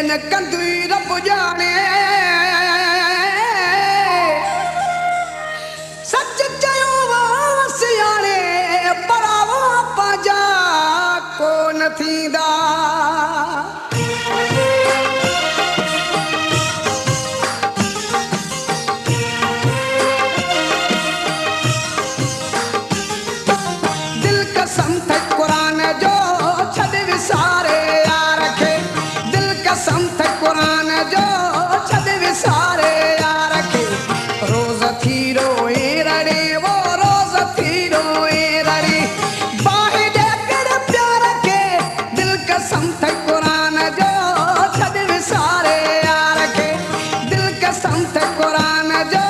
न कंदुई रब जाने सच चयो सियाणे परावा पंहिंजा कोन थींदा दिल कसम थे कुरान जो छॾ विसारे यार खे दिल कसम थे कुरान जो छॾ विसारे यार खे रोज़ थी रोए रड़े वो रोज़ थी रोए रड़े बाहि ॾे कर प्यार खे दिल कसम थे कुरान जो छॾ विसारे यार खे दिल कसम थे कुरान जो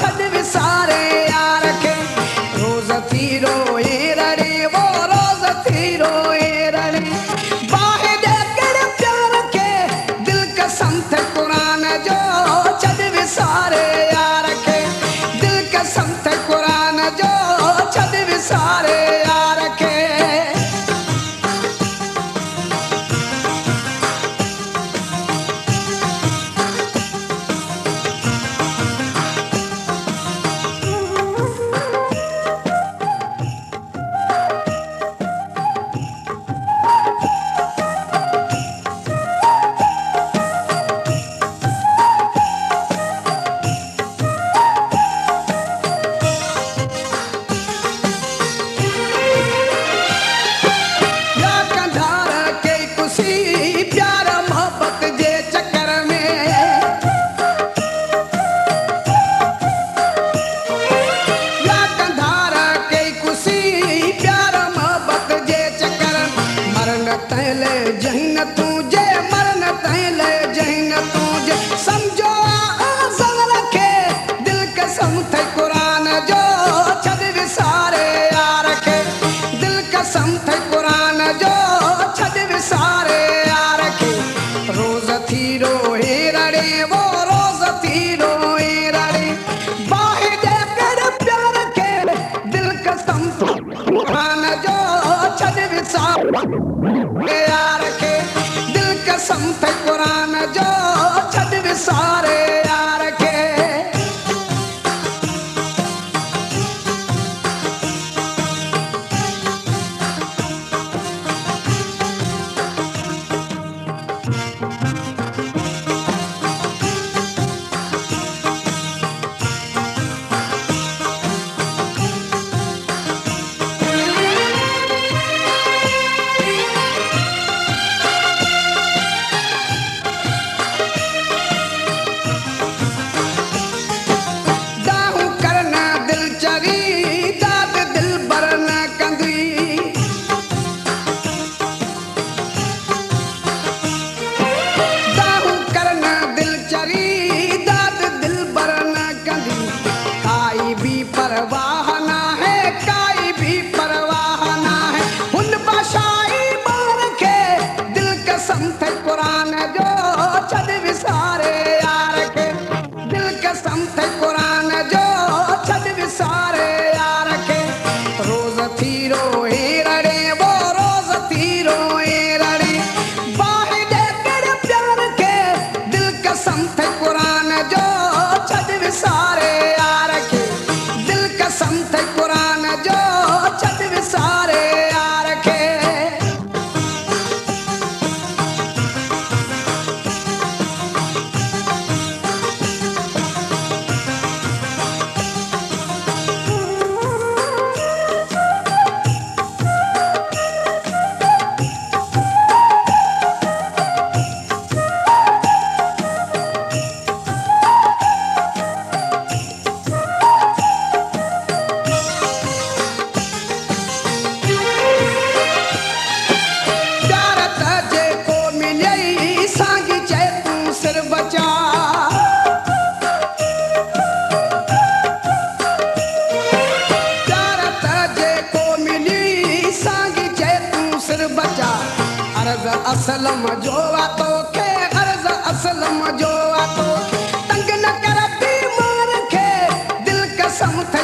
छॾ विसारे यार खे रोज़ थी रोए रड़े वो रोज़ थी रोए रड़े बाहि ॾे कर प्यार खे दिल कसम थे कुरान जो छॾ विसारे यार खे दिल कसम थे कुरान जो छॾ विसारे यार खे या कंधार के कुसी प्यार मोहब्बत जे चक्कर में या कंधार के कुसी प्यार मोहब्बत जे चक्कर मरण तैले जहिन तुझे मरण तैले जहिन तुझे समझो आज़ल रखे दिल कसम थे कुरान जो छॾ विसारे यार खे दिल कसम थे कुरान जो छॾ विसारे यार खे रोज़ थी रोए रड़े वो रोज़ थी रोए रड़े बाहि ॾे कर प्यार खे दिल कसम थे कुरान जो छॾ विसारे यार खे दिल कसम थे कुरान जो छॾ विसारे यार खे दाहू करना दिल चरी दाद दिल बर न कंदी दाहू करना दिल चरी दाद दिल बर न कंदी काई भी परवाह ना है काई भी परवाह ना है हुन बाशाई बार खे दिल कसम थे कुरान जो छॾ विसारे यार खे दिल कसम थे कुरान जो छॾ विसारे यार खे रोज़ थी रोए रड़े वो रोज़ थी रोए रड़े बाहि ॾे कर प्यार खे दिल कसम थे कुरान जो छॾ विसारे यार खे दिल कसम थे कुरान जो छॾ विसारे यार खे प्यार त जेको मिलई साॻी चए तूं सिर बचा प्यार त जेको मिली साॻी चए तूं सिर बचा अर्ज़ असलम जो आहे तोखे अर्ज़ असलम जो आहे तोखे तंग न कर बीमार खे दिल कसम थे